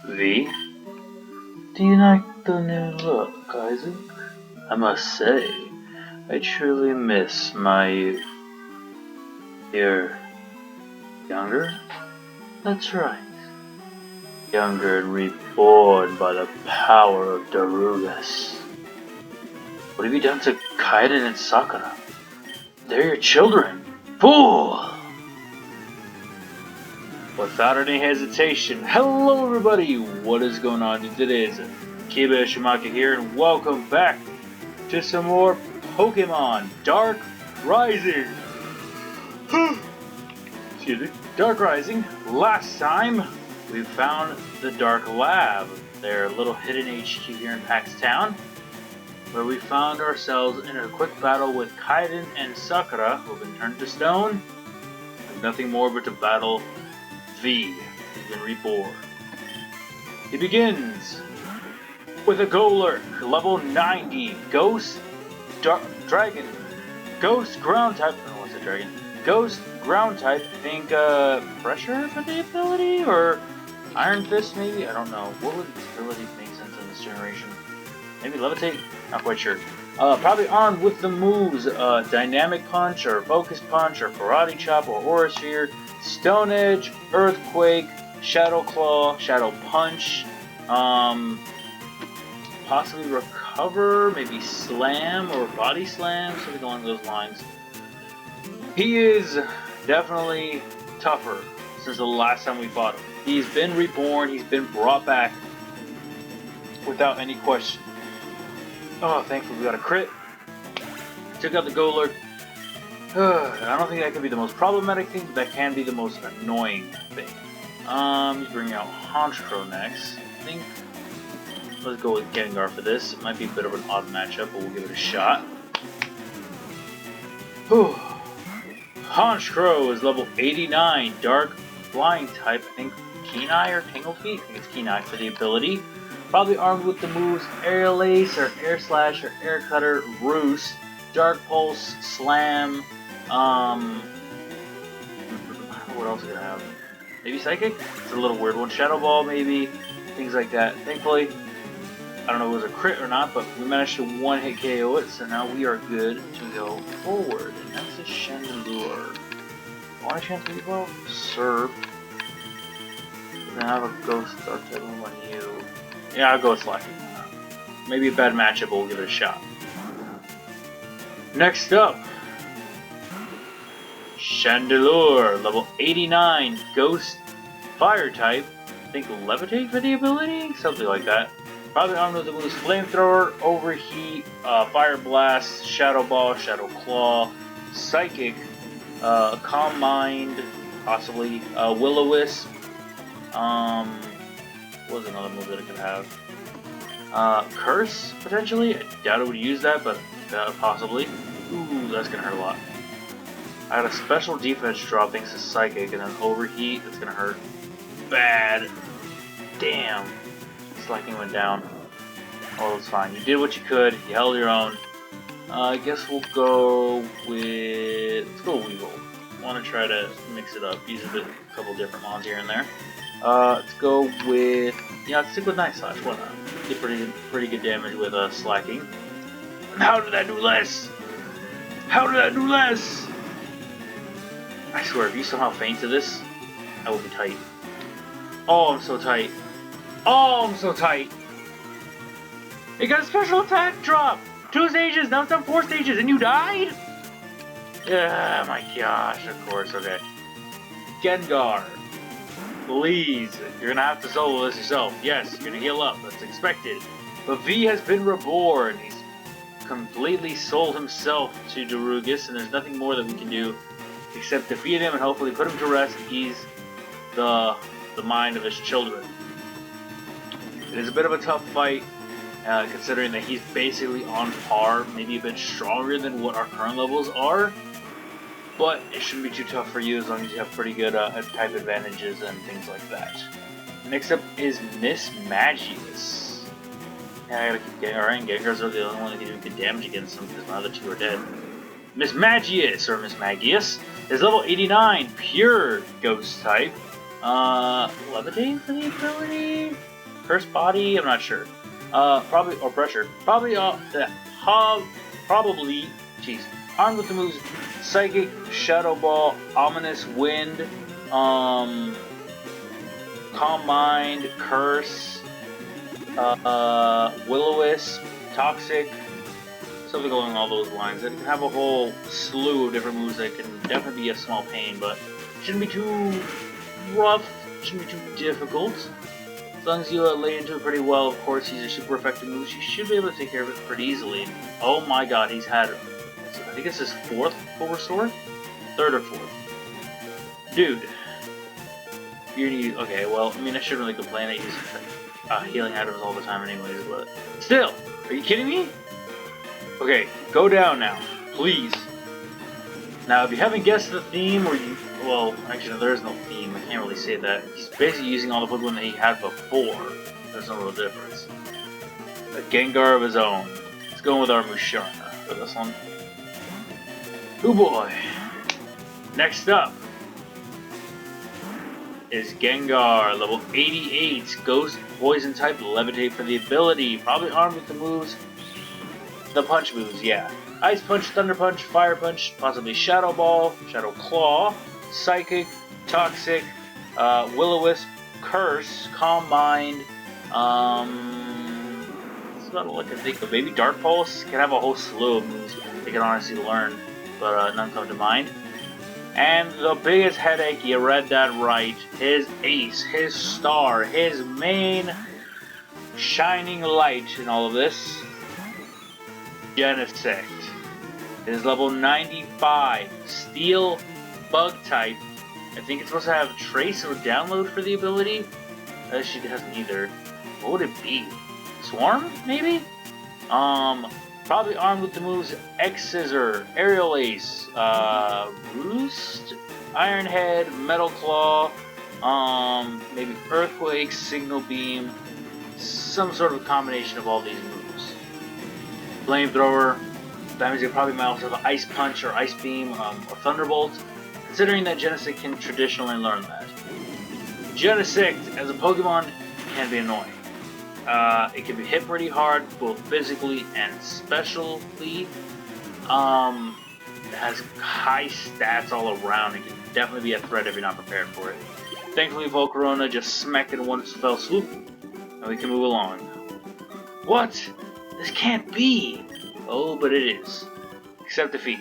V? Do you like the new look, Isaac? I must say, I truly miss my youth. You're younger? That's right. Younger and reborn by the power of Darugas. What have you done to Kaiden and Sakura? They're your children. Fool! Without any hesitation, hello everybody! What is going on? Today is Kiba Shimaka here, and welcome back to some more Pokémon Dark Rising! Excuse me. Dark Rising. Last time, we found the Dark Lab, their little hidden HQ here in Paxtown, where we found ourselves in a quick battle with Kaiden and Sakura, who have been turned to stone, and nothing more but to battle V, who's been reborn. He begins with a Golurk, level 90, Ghost Dragon, Ghost Ground type. Oh, what's a dragon? Ghost Ground type. I think Pressure for the ability, or Iron Fist maybe. I don't know. What would ability make sense in this generation? Maybe Levitate. Not quite sure. Probably armed with the moves Dynamic Punch, or Focus Punch, or Karate Chop, or Aura Sphere, Stone Edge, Earthquake, Shadow Claw, Shadow Punch, possibly Recover, maybe Slam, or Body Slam, something along those lines. He is definitely tougher since the last time we fought him. He's been reborn, he's been brought back without any question. Oh, thankfully we got a crit. Took out the Golurk. I don't think that can be the most problematic thing, but that can be the most annoying thing. He's bringing out Honchkrow next. I think let's go with Gengar for this. It might be a bit of an odd matchup, but we'll give it a shot. Whew. Honchkrow is level 89, Dark Flying type. I think Keen-Eye or Tangle Feet. I think it's Keen-Eye for the ability. Probably armed with the moves Aerial Ace, or Air Slash, or Air Cutter, Roost, Dark Pulse, Slam. What else are I gonna have? Maybe Psychic? It's a little weird one. Shadow Ball, maybe. Things like that. Thankfully, I don't know if it was a crit or not, but we managed to one-hit KO it, so now we are good to go forward. And that's a Chandelure. Want a chance to evolve? Serve. Then I have a Ghost Dark type on you. Yeah, I'll go with Slacking. Maybe a bad matchup, but we'll give it a shot. Next up, Chandelure, level 89, Ghost Fire type. I think Levitate for the ability? Something like that. Probably armed with the moves Flamethrower, Overheat, Fire Blast, Shadow Ball, Shadow Claw, Psychic, Calm Mind, possibly, Will-O-Wisp. What was another move that it could have? Curse, potentially? I doubt it would use that, but possibly. Ooh, that's gonna hurt a lot. I got a special defense drop thanks to Psychic, and then Overheat, that's gonna hurt bad. Damn. Slacking went down. Oh, it's fine. You did what you could. You held your own. I guess we'll go with... Let's go Weevil. I want to try to mix it up. Use a couple different mons here and there. Let's go with... Yeah, let's stick with Night Slash. Why not? Did pretty good damage with Slacking. How did that do less? How did that do less? I swear, if you somehow faint to this, I will be tight. Oh, I'm so tight. Oh, I'm so tight. It got a special attack drop. 2 stages, now it's down 4 stages, and you died? Yeah, my gosh, of course, okay. Gengar. Please, you're gonna have to solo this yourself. Yes, you're gonna heal up, that's expected. But V has been reborn. He's completely sold himself to Darugas, and there's nothing more that we can do except defeat him and hopefully put him to rest and ease the mind of his children. It is a bit of a tough fight, considering that he's basically on par, maybe a bit stronger than what our current levels are. But it shouldn't be too tough for you as long as you have pretty good type advantages and things like that. Next up is Miss Magius. Yeah, I gotta keep getting alright. Gengars are the only one that can do good damage against them because my other 2 are dead. Miss Magius, or Miss Magius, is level 89, pure Ghost type. Levitate for the ability? Curse body? I'm not sure. Probably, or pressure. Probably, probably, jeez. Armed with the moves Psychic, Shadow Ball, Ominous Wind, Calm Mind, Curse, Will-O-Wisp, Toxic, something along all those lines. It can have a whole slew of different moves that can definitely be a small pain, but shouldn't be too rough, shouldn't be too difficult. As long as you lay into it pretty well, of course, these are super effective moves. You should be able to take care of it pretty easily. Oh my god, he's had, I think it's his 4th full restore? 3rd or 4th. Dude. Okay, well, I mean, I shouldn't really complain that he's healing items all the time anyways, but still, are you kidding me? Okay, go down now, please. Now, if you haven't guessed the theme, or you, well, actually, there is no theme, I can't really say that. He's basically using all the Pokemon that he had before. There's no real difference. A Gengar of his own. Let's go with our Musharna for this one. Oh boy. Next up is Gengar, level 88, Ghost Poison type, Levitate for the ability. Probably armed with the moves, the punch moves, yeah. Ice Punch, Thunder Punch, Fire Punch, possibly Shadow Ball, Shadow Claw, Psychic, Toxic, Will-O-Wisp, Curse, Calm Mind, that's about all I can think of. Maybe Dark Pulse can have a whole slew of moves they can honestly learn, but none come to mind. And the biggest headache, you read that right, his ace, his star, his main shining light in all of this, Genesect. It is level 95, Steel Bug type. I think it's supposed to have Trace or Download for the ability. She doesn't either. What would it be? Swarm, maybe? Probably armed with the moves X-Scissor, Aerial Ace, Roost, Iron Head, Metal Claw, maybe Earthquake, Signal Beam, some sort of combination of all these moves. Flamethrower, that means they probably might also have Ice Punch or Ice Beam or Thunderbolt, considering that Genesect can traditionally learn that. Genesect, as a Pokemon, can be annoying. It can be hit pretty hard, both physically and specially. It has high stats all around. It can definitely be a threat if you're not prepared for it. Thankfully, Volcarona just smacked it in one fell swoop, and we can move along. What? This can't be! Oh, but it is. Accept defeat.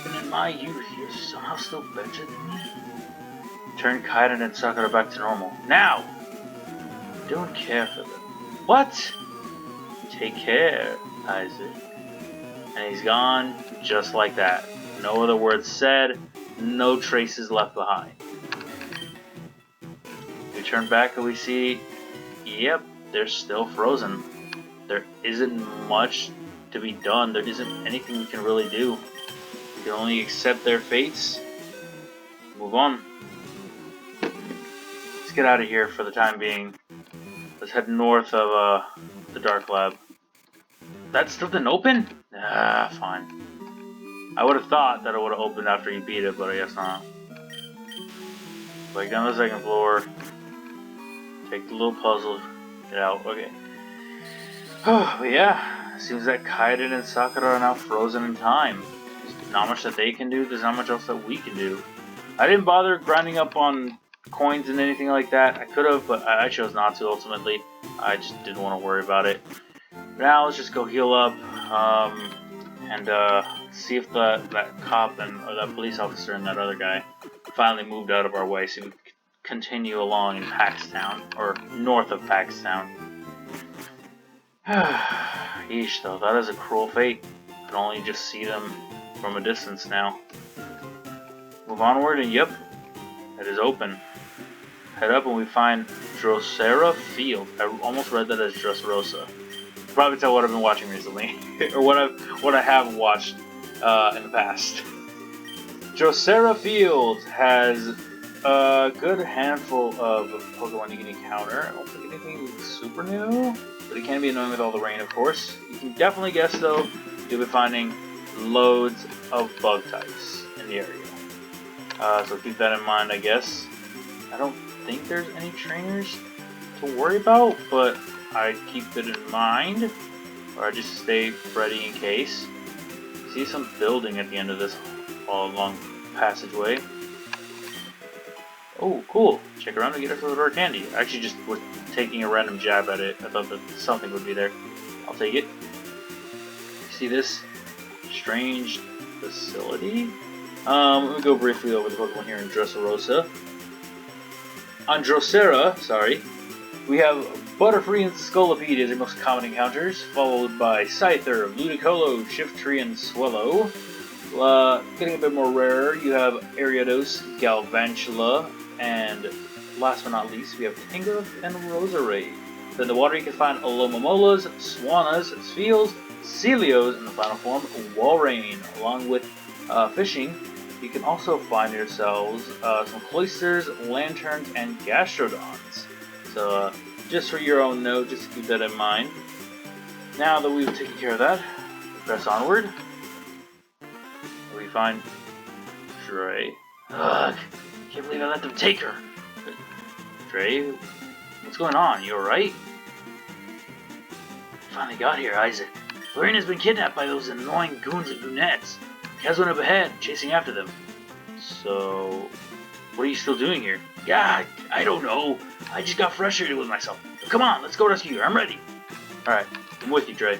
Even in my youth, you're somehow still better than me. Turn Kaiden and Sakura back to normal. Now! Don't care for them. What? Take care, Isaac. And he's gone just like that. No other words said, no traces left behind. We turn back and we see, yep, they're still frozen. There isn't much to be done. There isn't anything we can really do. We can only accept their fates. Move on. Let's get out of here for the time being. Let's head north of the Dark Lab. That still didn't open? Ah, fine. I would have thought that it would have opened after you beat it, but I guess not. Like down the 2nd floor. Take the little puzzle. Get out. Okay. But yeah, seems that Kaiden and Sakura are now frozen in time. There's not much that they can do. There's not much else that we can do. I didn't bother grinding up on coins and anything like that. I could have, but I chose not to ultimately. I just didn't want to worry about it. Now let's just go heal up and see if that cop and or that police officer and that other guy finally moved out of our way so we can continue along in Paxtown, or north of Paxtown. Yeesh, though, that is a cruel fate. I can only just see them from a distance now. Move onward, and yep, it is open. Head up and we find Drosera Field. I almost read that as Dressrosa. Probably tell what I've been watching recently, or what I have watched in the past. Drosera Field has a good handful of Pokemon you can encounter. I don't think anything super new, but it can be annoying with all the rain, of course. You can definitely guess, though, you'll be finding loads of bug types in the area. So keep that in mind, I guess. I don't think there's any trainers to worry about, but I keep it in mind, or I just stay ready in case. See some building at the end of this all long passageway. Oh, cool. Check around to get us a rare candy. I actually just was taking a random jab at it. I thought that something would be there. I'll take it. See this strange facility? Let me go briefly over the Pokemon here in Dressrosa. On Drosera, sorry, we have Butterfree and Scolipede as your most common encounters, followed by Scyther, Ludicolo, Shiftry, and Swellow. Getting a bit more rare, you have Ariados, Galvantula, and last but not least, we have Tinguff and Roserade. Then the water you can find Alomomolas, Swannas, Spheels, Celios, and the final form, Walrein. Along with fishing, you can also find yourselves some Cloisters, Lanterns, and Gastrodons. So just for your own note, just keep that in mind. Now that we've taken care of that, press onward. We find Dre. Ugh, can't believe I let them take her. Dre, what's going on? You alright? Finally got here, Isaac. Florina's been kidnapped by those annoying goons and goonettes. Kaz went up ahead, chasing after them. So, what are you still doing here? Yeah, I don't know. I just got frustrated with myself. Come on, let's go rescue her. I'm ready. Alright, I'm with you, Dre.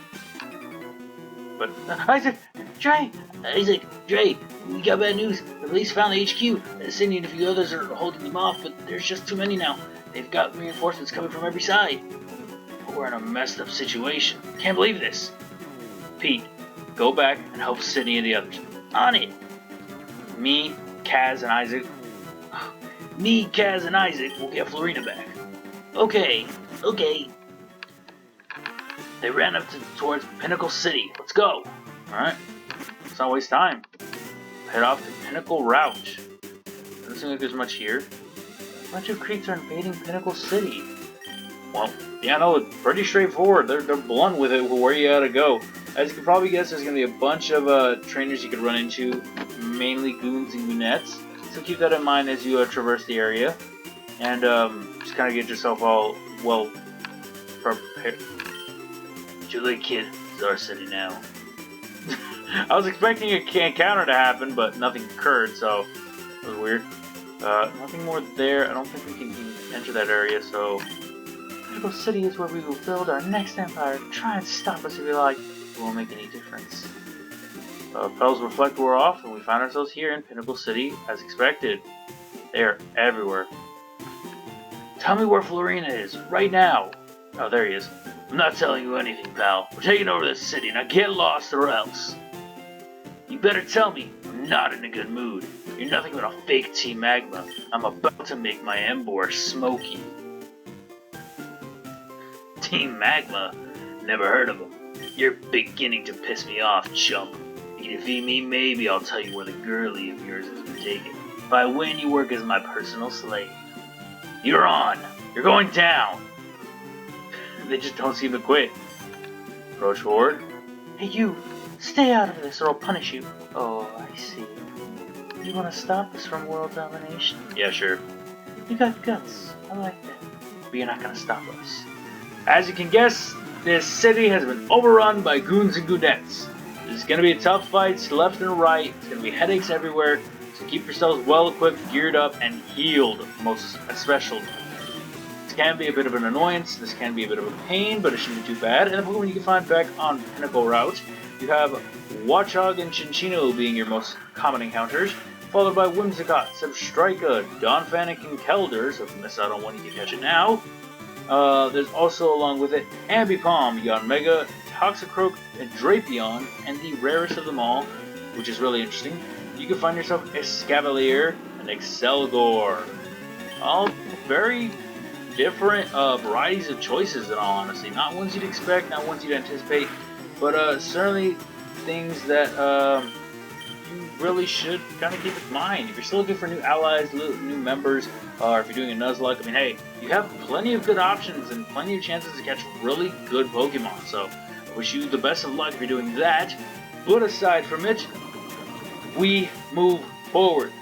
But, Isaac! Dre! Isaac! Dre! We got bad news. The police found the HQ. Cindy and a few others are holding them off, but there's just too many now. They've got reinforcements coming from every side. We're in a messed up situation. Can't believe this. Pete, go back and help Cindy and the others. On it! Me, Kaz, and Isaac... Me, Kaz, and Isaac will get Florina back. Okay. They ran up towards Pinnacle City. Let's go. Alright. Let's not waste time. Head off to Pinnacle Route. Doesn't seem like there's much here. A bunch of creeps are invading Pinnacle City. Well, yeah, no, it's pretty straightforward. They're blunt with it where you gotta go. As you can probably guess, there's gonna be a bunch of trainers you could run into, mainly goons and goonettes. So keep that in mind as you traverse the area, and just kind of get yourself all well prepared. Too late, kid. It's our city now. I was expecting a encounter to happen, but nothing occurred, so it was weird. Nothing more there. I don't think we can even enter that area, so... Pinnacle City is where we will build our next empire. Try and stop us if you like. It won't make any difference. Petals Reflect wore off, and we find ourselves here in Pinnacle City, as expected. They are everywhere. Tell me where Florina is, right now! Oh, there he is. I'm not telling you anything, pal. We're taking over this city, now get lost or else. You better tell me. I'm not in a good mood. You're nothing but a fake Team Magma. I'm about to make my Embor smoky. Team Magma? Never heard of them. You're beginning to piss me off, chump. You defeat me, maybe I'll tell you where the girlie of yours has been taken. If I win, you work as my personal slave. You're on! You're going down! They just don't seem to quit. Approach forward. Hey you! Stay out of this or I'll punish you. Oh, I see. You want to stop us from world domination? Yeah, sure. You got guts. I like that. But you're not going to stop us. As you can guess, this city has been overrun by goons and goonettes. There's going to be tough fights left and right. There's going to be headaches everywhere. So keep yourselves well equipped, geared up, and healed, most especially. This can be a bit of an annoyance. This can be a bit of a pain, but it shouldn't be too bad. And the Pokemon you can find back on Pinnacle Route, you have Watchog and Chinchino being your most common encounters, followed by Whimsicott, Substrika, Donphan, and Keldor, so if you miss out on one, you can catch it now. There's also, along with it, Ambipom, Yanmega, Toxicroak, and Drapion, and the rarest of them all, which is really interesting, you can find yourself Escavalier and Excelgor. All very different varieties of choices, in all honesty. Not ones you'd expect, not ones you'd anticipate, but certainly things that you really should kind of keep in mind. If you're still looking for new allies, new members, or if you're doing a Nuzlocke, I mean, hey, you have plenty of good options and plenty of chances to catch really good Pokemon. So, I wish you the best of luck if you're doing that. But aside from it, we move forward.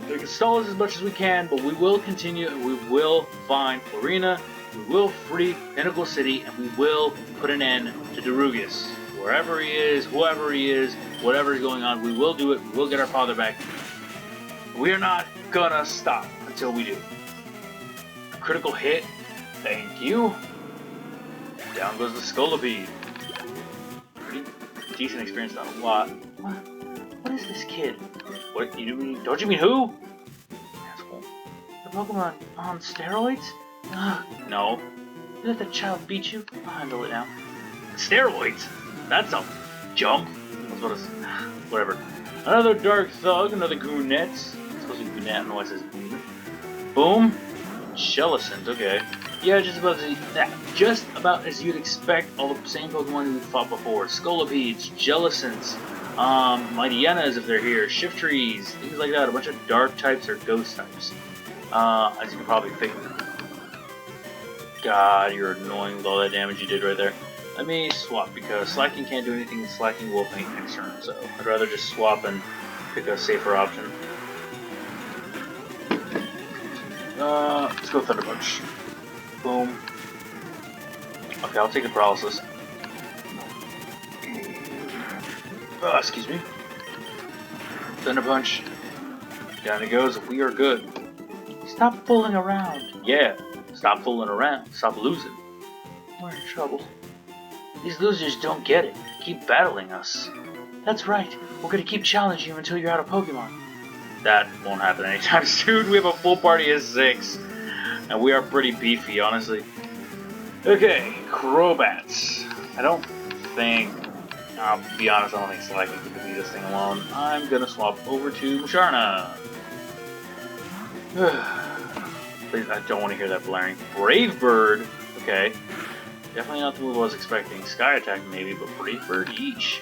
They can stall us as much as we can, but we will continue and we will find Florina, we will free Pinnacle City, and we will put an end to Darugus. Wherever he is, whoever he is, whatever is going on, we will do it. We will get our father back. We are not gonna stop until we do. Critical hit. Thank you. Down goes the Scolipede. Pretty decent experience, not a lot. What is this kid? What you mean? Don't you mean who? Asshole. The Pokemon on steroids? No. Let the child beat you. I'll handle it now. Steroids? That's a jump. Whatever. Another Dark Thug, another Goonette. It's supposed to be Goonette, I don't know why it says Goon. Boom. Jellicent, okay. Yeah, just about as you'd expect. All the same Pokemon we fought before. Scolipedes, Jellicents, Mightyenas if they're here, Shiftries, things like that. A bunch of Dark types or Ghost types. As you can probably figure. God, you're annoying with all that damage you did right there. Let me swap, because Slacking can't do anything, and Slacking will faint next turn, so I'd rather just swap and pick a safer option. Let's go Thunder Punch. Boom. Okay, I'll take the Paralysis. Excuse me. Thunder Punch. Down it goes, we are good. Stop fooling around. Yeah, stop fooling around. Stop losing. We're in trouble. These losers don't get it. Keep battling us. That's right. We're gonna keep challenging you until you're out of Pokemon. That won't happen anytime soon. We have a full party of 6. And we are pretty beefy, honestly. Okay, Crobats. I don't think... I'll be honest, I don't think Slacking can beat this thing alone. I'm gonna swap over to Musharna. Please, I don't want to hear that blaring. Brave Bird. Okay. Definitely not the move I was expecting. Sky Attack maybe, but Brave Bird, yeesh.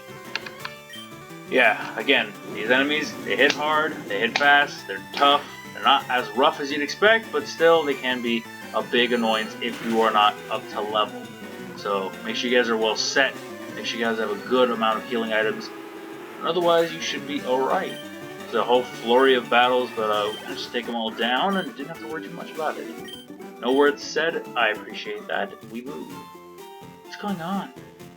Yeah, again, these enemies, they hit hard, they hit fast, they're tough, they're not as rough as you'd expect, but still they can be a big annoyance if you are not up to level. So make sure you guys are well set, make sure you guys have a good amount of healing items, and otherwise you should be alright. It's a whole flurry of battles, but we just take them all down and didn't have to worry too much about it. No words said, I appreciate that, we move. What's going on?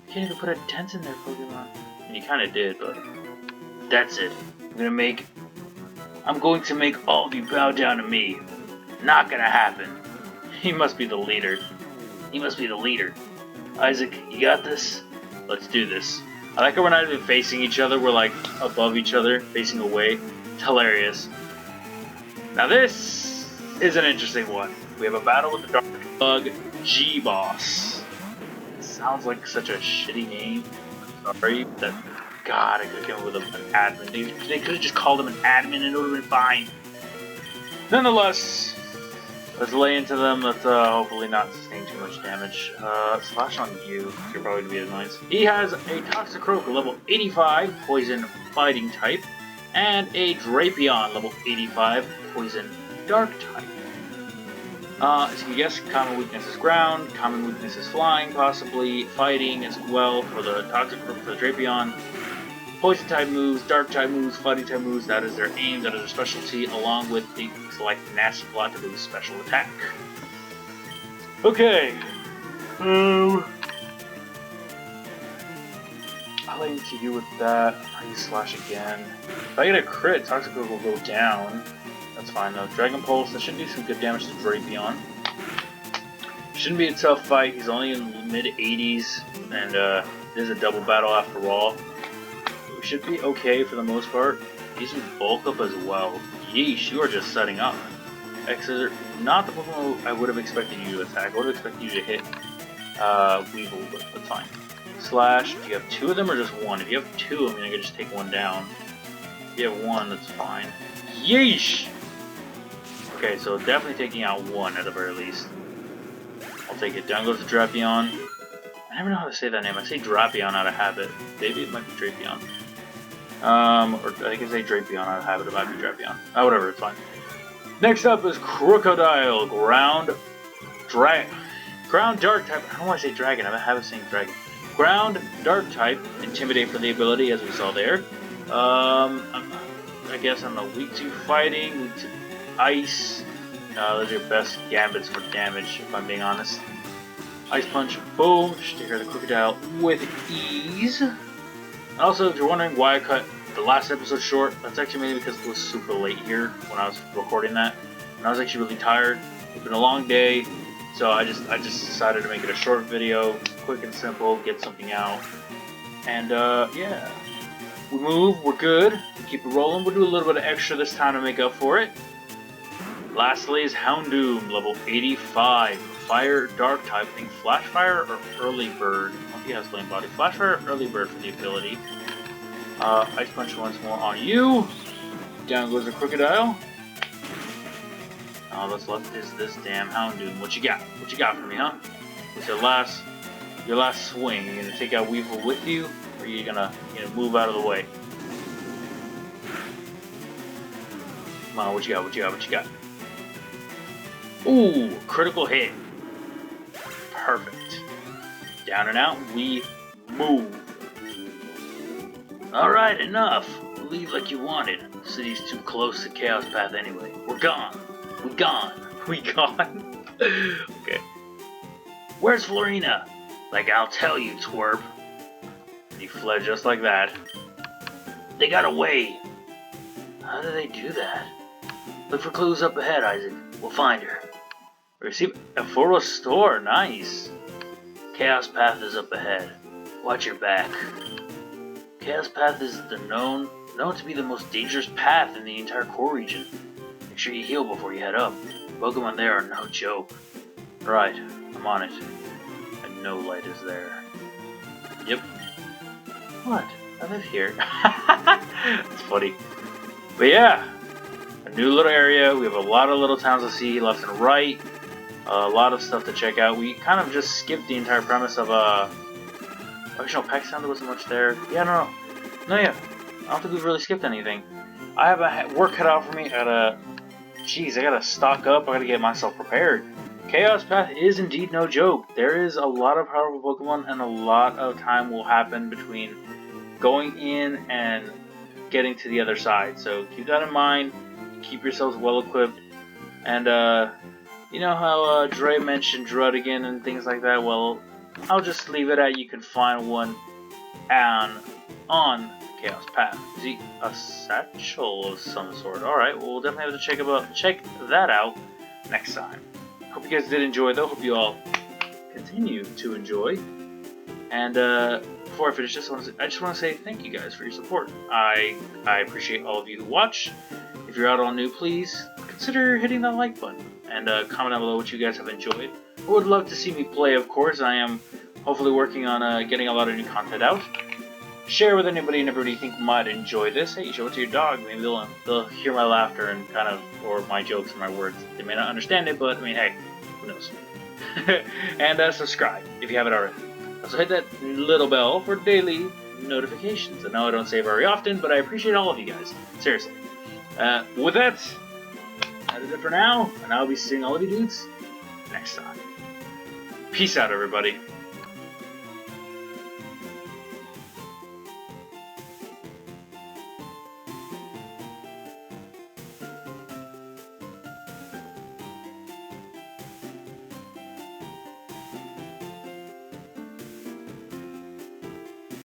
You can't even put a dent in their Pokemon. And you kinda did, but... That's it. I'm going to make all of you bow down to me. Not gonna happen. He must be the leader. He must be the leader. Isaac, you got this? Let's do this. I like how we're not even facing each other. We're like above each other, facing away. It's hilarious. Now this is an interesting one. We have a battle with the Dark Bug G-Boss. Sounds like such a shitty name. Sorry, that... God, I could have come with an admin. They could have just called him an admin and it would have been fine. Nonetheless, let's lay into them. Let's hopefully not sustain too much damage. Slash on you. You're probably going to be annoying. He has a Toxicroak, level 85, poison fighting type, and a Drapion, level 85, poison dark type. As you can guess, common weakness is ground, common weakness is flying, possibly fighting as well for the Toxicroak, for the Drapion. Poison type moves, dark type moves, fighting type moves, that is their aim, that is their specialty, along with the select nasty plot to do special attack. Okay. I'll lay into you with that. I use Slash again. If I get a crit, Toxicroak will go down. That's fine though. Dragon Pulse, that should do some good damage to Drapion. Shouldn't be a tough fight, he's only in mid 80s, and this is a double battle after all. We should be okay for the most part. He's in bulk up as well. Yeesh, you are just setting up. X-Scissor, not the Pokemon I would have expected you to attack. I would have expected you to hit Weevil, but that's fine. Slash, do you have 2 of them or just 1? If you have 2, I mean I could just take 1 down. If you have 1, that's fine. Yeesh! Okay, so definitely taking out 1 at the very least. I'll take it. Down goes the Drapion. I never know how to say that name. I say Drapion out of habit. Maybe it might be Drapion. Or I can say Drapion out of habit. It might be Drapion. Whatever, it's fine. Next up is Crocodile. Ground Dark type. I don't want to say Dragon. I have a habit of saying Dragon. Ground Dark type. Intimidate for the ability, as we saw there. I guess, I don't know, weak to fighting, weak to ice. Those are your best gambits for damage, if I'm being honest. Ice Punch, boom, just take care of the crocodile with ease. And also, if you're wondering why I cut the last episode short, that's actually mainly because it was super late here when I was recording that. And I was actually really tired. It's been a long day, so I just decided to make it a short video, quick and simple, get something out. And yeah, we move, we're good, keep it rolling. We'll do a little bit of extra this time to make up for it. Lastly is Houndoom, level 85. Fire, Dark type, I think Flash Fire or Early Bird. I don't think he has Flame Body. Flash Fire or Early Bird for the ability. Ice Punch once more on you. Down goes the Crocodile. All that's left is this damn Houndoom. What you got? What you got for me, huh? What's your last swing? You gonna take out Weevil with you, or are you gonna move out of the way? Come on, what you got? What you got? What you got? Ooh, critical hit. Perfect. Down and out, we move. Alright, enough. Leave like you wanted. The city's too close to Chaos Path anyway. We're gone. We gone. We gone. Okay. Where's Florina? Like I'll tell you, twerp. And he fled just like that. They got away. How do they do that? Look for clues up ahead, Isaac. We'll find her. Receive a photo store. Nice. Chaos Path is up ahead. Watch your back. Chaos Path is known to be the most dangerous path in the entire core region. Make sure you heal before you head up. Pokemon there are no joke. Right, I'm on it. And no light is there. Yep. What? I live here. That's funny. But yeah, a new little area. We have a lot of little towns to see left and right. A lot of stuff to check out. We kind of just skipped the entire premise of actually, no, Pack Sound, there wasn't much there. Yeah, no. Yeah. I don't think we've really skipped anything. I have a work cut out for me. I gotta stock up. I gotta get myself prepared. Chaos Path is indeed no joke. There is a lot of powerful Pokemon, and a lot of time will happen between going in and getting to the other side. So keep that in mind. Keep yourselves well equipped. And, you know how Dre mentioned Druddigan and things like that? Well, I'll just leave it at you can find one on Chaos Path. See, a satchel of some sort. Alright, well, we'll definitely have to check that out next time. Hope you guys did enjoy, though. Hope you all continue to enjoy. And before I finish this, I just want to say thank you guys for your support. I appreciate all of you who watch. If you're out all new, please consider hitting that like button. And comment down below what you guys have enjoyed. I would love to see me play, of course. I am hopefully working on getting a lot of new content out. Share with anybody and everybody you think might enjoy this. Hey, show it to your dog. Maybe they'll hear my laughter and kind of, or my jokes and my words. They may not understand it, but I mean, hey, who knows? And subscribe if you haven't already. Also hit that little bell for daily notifications. I know I don't say it very often, but I appreciate all of you guys. Seriously. With that is it for now, and I'll be seeing all of you dudes next time. Peace out, everybody.